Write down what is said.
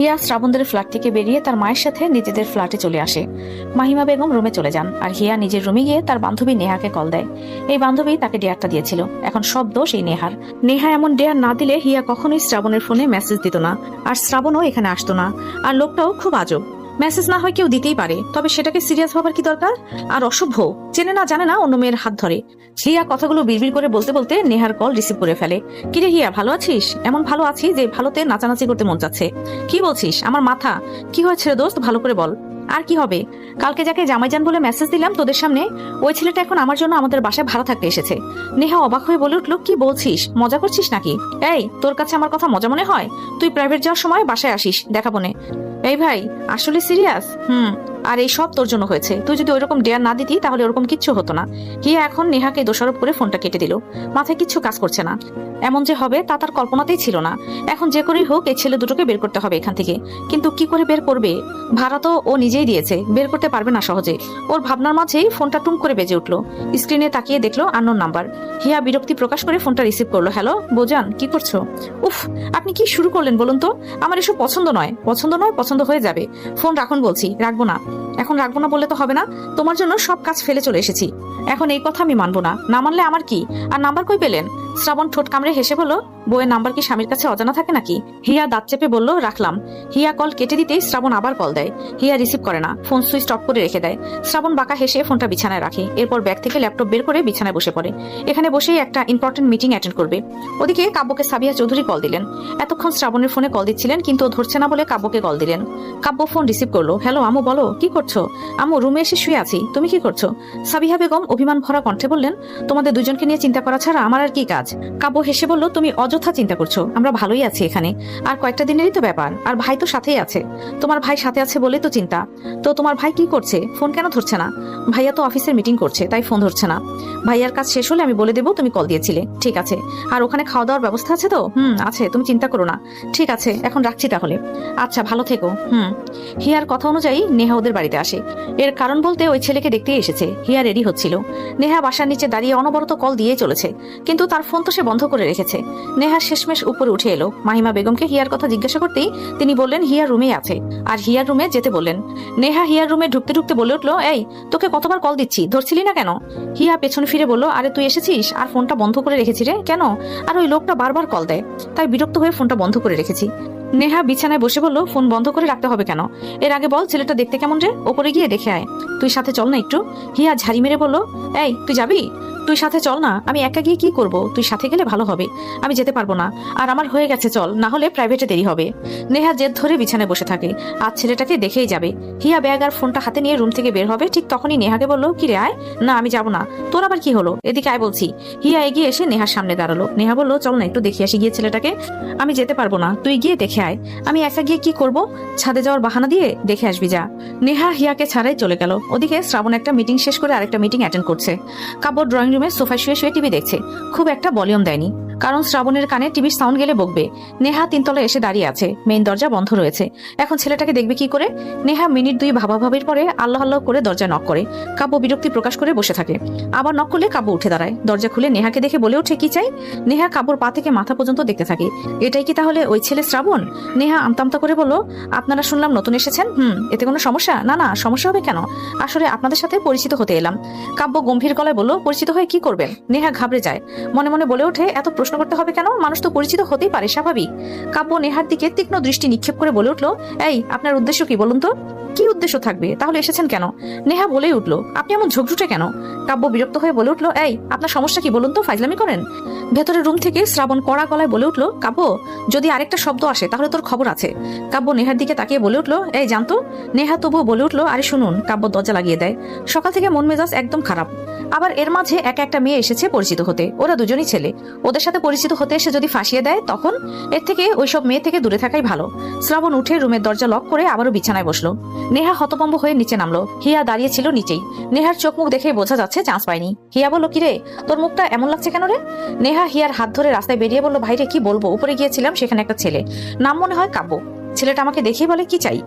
হিয়া শ্রাবণদের flat থেকে বেরিয়ে তার মায়ের সাথে নিজেদের ফ্ল্যাটে চলে আসে। মাহিমা বেগম রুমে চলে যান আর হিয়া নিজের রুমে গিয়ে তার বান্ধবী নেহাকে কল দেয়। এই বান্ধবী তাকে ডেয়ারটা দিয়েছিল, এখন সব দোষ এই নেহার। নেহা এমন ডেয়ার না দিলে হিয়া কখনোই শ্রাবণের ফোনে মেসেজ দিত না, আর শ্রাবণও এখানে আসতো না। আর লোকটাও খুব আজব। মেসেজ না হয় কেউ দিতেই পারে, তবে সেটাকে সিরিয়াস ভাবার কি দরকার? আর অসভ্য, চেনে না জানে না অন্য মেয়ের হাত ধরে। হিয়া কথাগুলো বিড়বিড় করে বলতে বলতে নেহার কল রিসিভ করে ফেলে। কিরে হিয়া, ভালো আছিস? এমন ভালো আছি যে ভালোতে নাচানাচি করতে মন যাচ্ছে। কি বলছিস? আমার মাথা কি হয়েছে রে দোস্ত, ভালো করে বল। আর কি হবে? কালকে যাকে জামাইজান বলে মেসেজ দিলাম তোদের সামনে, ওই ছেলেটা এখন আমার জন্য আমাদের বাসায় ভাড়া থাকতে এসেছে। নেহা অবাক হয়ে বলে উঠলো, কি বলছিস? মজা করছিস নাকি? এই, তোর কাছে আমার কথা মজা মনে হয়? তুই প্রাইভেট যাওয়ার সময় বাসায় আসিস দেখাবো নে। এই ভাই, আসলে সিরিয়াস? আর এই সব তোর জন্য হয়েছে। তুই যদি ওইরকম ডেয়ার না দিতি তাহলে ওরকম কিচ্ছু হতো না। হিয়া এখন নেহাকে দোষারোপ করে ফোনটা কেটে দিল। মাথায় কিচ্ছু কাজ করছে না। এমন যে হবে তা তার কল্পনাতেই ছিল না। এখন যে করেই হোক এই ছেলে দুটোকে বের করতে হবে এখান থেকে। কিন্তু কি করে বের করবে? ভাড়া তো ও নিজেই দিয়েছে, বের করতে পারবে না সহজে। ওর ভাবনার মাঝেই ফোনটা টুম করে বেজে উঠলো। স্ক্রিনে তাকিয়ে দেখলো আননোন নাম্বার। হিয়া বিরক্তি প্রকাশ করে ফোনটা রিসিভ করলো। হ্যালো বোজান, কি করছো? উফ, আপনি কি শুরু করলেন বলুন তো? আমার এসব পছন্দ নয়। পছন্দ নয়, পছন্দ হয়ে যাবে। ফোন রাখুন বলছি। রাখবো না। এখন রাখবো না বললে তো হবে না। তোমার জন্য সব কাজ ফেলে চলে এসেছি। এখন এই কথা আমি মানবো না। না মানলে আমার কি? আর নাম্বার কই পেলেন? শ্রাবণ ঠোঁট কামড়ে হেসে বলল, বইয়ের নাম্বার কি স্বামীর কাছে অজানা থাকে নাকি? হিয়া দাঁত চেপে বলল, রাখলাম। হিয়া কল কেটে দিতেই শ্রাবণ আবার কল দেয়। হিয়া রিসিভ করে না, ফোন সুইচ অফ করে রেখে দেয়। শ্রাবণ বাঁকা হেসে ফোনটা বিছানায় রাখে। এরপর ব্যাগ থেকে ল্যাপটপ বের করে বিছানায় বসে পড়ে। এখানে বসেই একটা ইম্পর্টেন্ট মিটিং অ্যাটেন্ড করবে। ওদিকে কাব্যকে সাবিয়া চৌধুরী কল দিলেন। এতক্ষণ শ্রাবণের ফোনে কল দিচ্ছিলেন, কিন্তু ও ধরছে না বলে কাব্যকে কল দিলেন। কাব্য ফোন রিসিভ করলো। হ্যালো আমু, বলো কি করছো? আমু, রুমে এসে শুয়ে আছি। তুমি কি করছো? সাবিহা বেগম অভিমান ভরা কণ্ঠে বললেন, তোমাদের দুজনকে নিয়ে চিন্তা করা ছাড়া আমার আর কি কাজ? কাব্য হেসে বলল, তুমি অযথা চিন্তা করছো। আমরা ভালোই আছি এখানে। আর কয়েকটা দিনেরই তো ব্যাপার। আর ভাই তো সাথেই আছে। তোমার ভাই সাথে আছে বলেই তো চিন্তা। তো তোমার ভাই কি করছে? ফোন কেন ধরছে না? ভাইয়া তো অফিসের মিটিং করছে, তাই ফোন ধরছে না। ভাইয়ার কাজ শেষ হলে আমি বলে দেবো তুমি কল দিয়েছিলে। ঠিক আছে। আর ওখানে খাওয়া দাওয়ার ব্যবস্থা আছে তো? আছে, তুমি চিন্তা করো না। ঠিক আছে, এখন রাখছি তাহলে। আচ্ছা, ভালো থেকো। হিয়ার কথা অনুযায়ী নেহা ওদের বাড়িতে আসে। এর কারণ বলতে ওই ছেলেকে দেখতেই এসেছে। হিয়া রেডি হচ্ছিল। নেহা বাসার নিচে দাঁড়িয়ে অনবরত কল দিয়েই চলেছে, কিন্তু তার ফোন তো সে বন্ধ করে রেখেছে। নেহা শেষমেশ উপরে উঠে এলো। মাহিমা বেগমকে হিয়ার কথা জিজ্ঞাসা করতেই তিনি বললেন হিয়ার রুমেই আছে, আর হিয়ার রুমে যেতে বললেন। নেহা হিয়ার রুমে ঢুকতে ঢুকতে বলে উঠলো, এই, তোকে কতবার কল দিচ্ছি, ধরছিলি না কেন? হিয়া পেছন ফিরে বলল, আরে তুই এসেছিস আর ফোনটা বন্ধ করে রেখেছি রে। কেন? আর ওই লোকটা বারবার কল দেয়, তাই বিরক্ত হয়ে ফোনটা বন্ধ করে রেখেছি। নেহা বিছানায় বসে বলল, ফোন বন্ধ করে রাখতে হবে কেন? এর আগে বল ছেলেটা দেখতে কেমন রে, ওপরে গিয়ে দেখে আয়। তুই সাথে চল না একটু। হিয়া ঝাড়ি মেরে বলল, এই তুই যাবি? তুই সাথে চল না। আমি একা গিয়ে কি করব? তুই সাথে গেলে ভালো হবে। আমি যেতে পারবো না, আর আমার হয়ে গেছে, চল, না হলে প্রাইভেটে দেরি হবে। নেহা জেদ ধরে বিছানায় বসে থাকে। আজ ছেলেটাকে দেখেই যাবে। হিয়া ব্যাগ আর ফোনটা হাতে নিয়ে রুম থেকে বের হবে, ঠিক তখনই নেহাকে বলল, কি রে আয়। না আমি যাবো না। তোর আবার কি হলো? এদিকে আয় বলছি। হিয়া এগিয়ে এসে নেহার সামনে দাঁড়ালো। নেহা বলল, চল না একটু দেখে আসি গিয়ে ছেলেটাকে। আমি যেতে পারবো না, তুই গিয়ে দেখে আয়। আমি একা গিয়ে কি করব? ছাদে যাওয়ার বাহানা দিয়ে দেখে আসবি যা। নেহা হিয়াকে ছাড়াই চলে গেল। ওদিকে শ্রাবণ একটা মিটিং শেষ করে আরেকটা মিটিং অ্যাটেন্ড করছে। কাব্য ড্রয়িং রুমে সোফায় শুয়ে শুয়ে টিভি দেখছে। খুব একটা ভলিউম দেয়নি, কারণ শ্রাবণের কানে টিভির সাউন্ড গেলে বকবে। নেহা তিনতলায় এসে দাঁড়িয়ে আছে। মেইন দরজা বন্ধ রয়েছে। এখন ছেলেটাকে দেখবে কি করে? নেহা মিনিট দুই ভাবাভাবির পরে আল্লাহ আল্লাহ করে দরজা নক করে। কাব্য বিরক্তি প্রকাশ করে বসে থাকে। আবার নক করলে কাব্য উঠে দাঁড়ায়। দরজা খুলে নেহাকে দেখে বলে ওঠে, কি চাই? নেহা কাব্যর পা থেকে মাথা পর্যন্ত দেখতে থাকে। এটাই কি তাহলে ওই ছেলে শ্রাবণ? নেহা আমতামতা করে বলল, আপনারা শুনলাম নতুন এসেছেন। এতে কোনো সমস্যা? না না, সমস্যা হবে কেন? আসলে আপনাদের সাথে পরিচিত হতে এলাম। কাব্য গম্ভীর গলায় বলল, পরিচিত হয়ে কি করবেন? নেহা ঘাবড়ে যায়। মনে মনে বলে ওঠে, এত প্রশ্ন করতে হবে কেন? মানুষ তো পরিচিত হতেই পারে, স্বাভাবিক। কাব্য নেহার দিকে তীক্ষ্ণ দৃষ্টি নিক্ষেপ করে বলে উঠল, এই, আপনার উদ্দেশ্য কি বলুন তো? কি উদ্দেশ্য থাকবে? তাহলে এসেছেন কেন? নেহা বলেই উঠল, আপনি এমন ঝোঁকঝুটে কেন? কাব্য বিরক্ত হয়ে বলে উঠল, এই, আপনার সমস্যা কি বলুন তো? ফাইজলামি করেন? ভেতরের রুম থেকে শ্রাবণ কড়া গলায় বলে উঠল, কাব্য, যদি আরেকটা শব্দ আসে তাহলে তোর খবর আছে। কাব্য নেহার দিকে তাকিয়ে বলে উঠল, এই জানতো। নেহা তবুও বলে উঠল, আরে শুনুন। কাব্য দরজা লাগিয়ে দেয়। সকাল থেকে মন মেজাজ একদম খারাপ। আবার এর মাঝে একা একটা মেয়ে এসেছে পরিচিত হতে। ওরা দুজনই ছেলে। ওদের সাথে পরিচিত হতে এসে যদি ফাঁসিয়ে দেয়, তখন এর থেকে ওইসব মেয়ে থেকে দূরে থাকাই ভালো। শ্রাবণ উঠে রুমের দরজা লক করে আবারও বিছানায় বসলো। নেহা হতভম্ব হয়ে নিচে নামলো। হিয়া দাঁড়িয়ে ছিল নিচেই। নেহার চোখ মুখ দেখে বোঝা যাচ্ছে চান্স পায়নি। হিয়া বলল, কিরে, তোর মুখটা এমন লাগছে কেন রে? নেহা হিয়ার হাত ধরে রাস্তায় বেরিয়ে বলল, ভাইরে কি বলবো, উপরে গিয়েছিলাম, সেখানে একটা ছেলে, নাম মনে হয় কাব্য। ছেলেটা আমাকে দেখেই বলে, কি চাই?